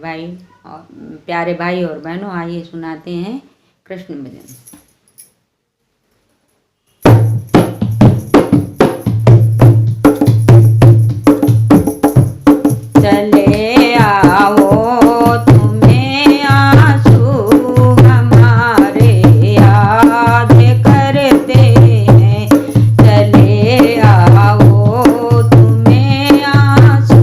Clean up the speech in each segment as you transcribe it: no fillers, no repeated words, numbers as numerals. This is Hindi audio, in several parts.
भाई और प्यारे भाई और बहनों, आइए सुनाते हैं कृष्ण भजन। चले आओ तुम्हें आंसू हमारे याद करते हैं। चले आओ तुम्हें आंसू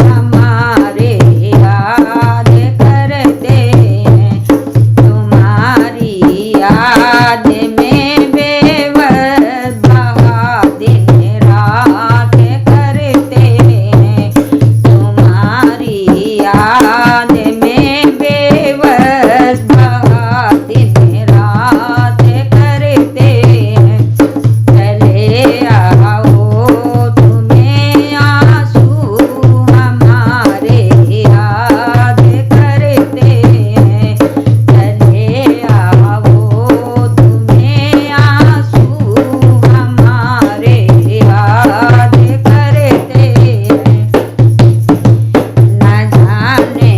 हमारे याद करते हैं। तुम्हारी याद में बेवस बहा दिन रात करते हैं। तुम्हारी याद में बेवस बहा दिन रात करते हैं। चले आओ तुम्हें आंसू हमारे याद करते हैं। चले आओ तुम्हें आंसू हमारे याद करते हैं। न जाने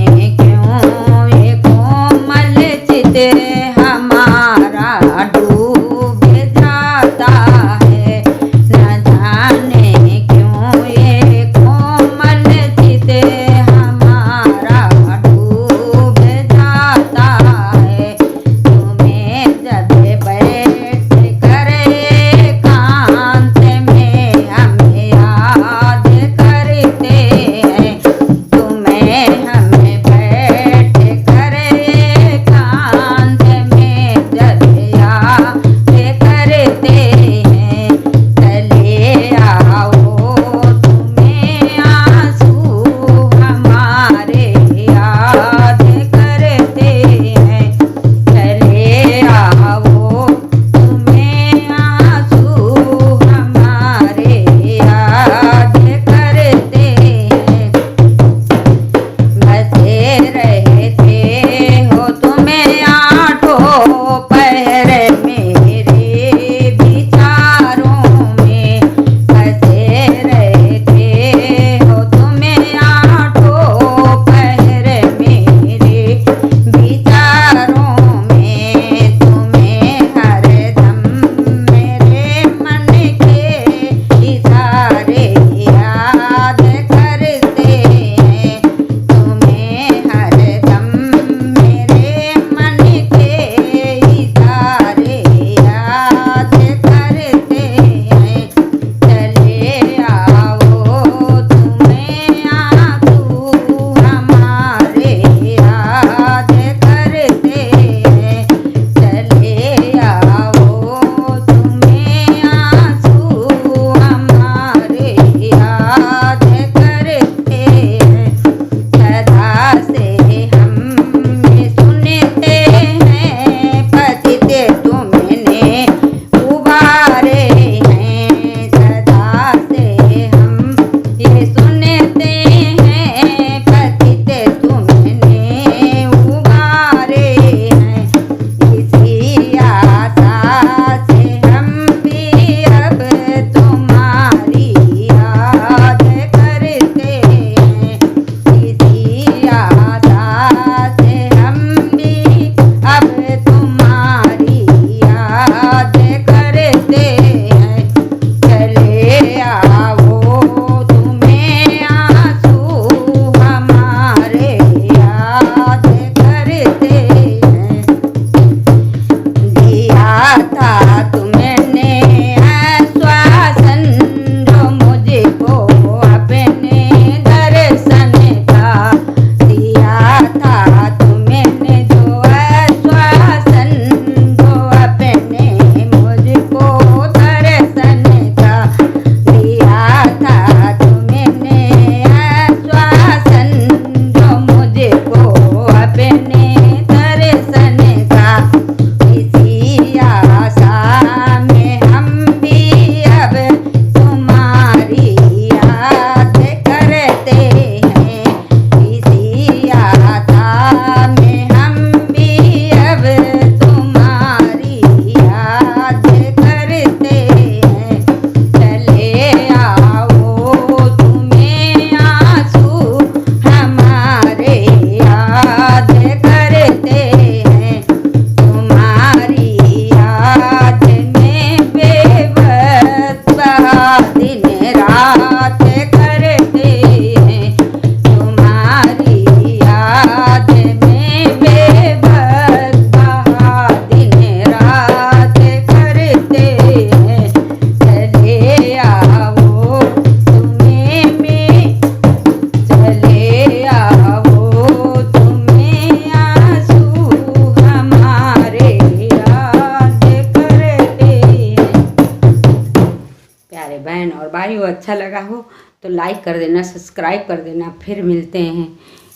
बहन और भाइयों अच्छा लगा हो तो लाइक कर देना, सब्सक्राइब कर देना। फिर मिलते हैं।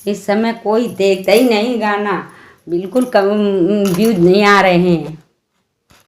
इस समय कोई देखता ही नहीं गाना, बिल्कुल कम व्यूज नहीं आ रहे हैं।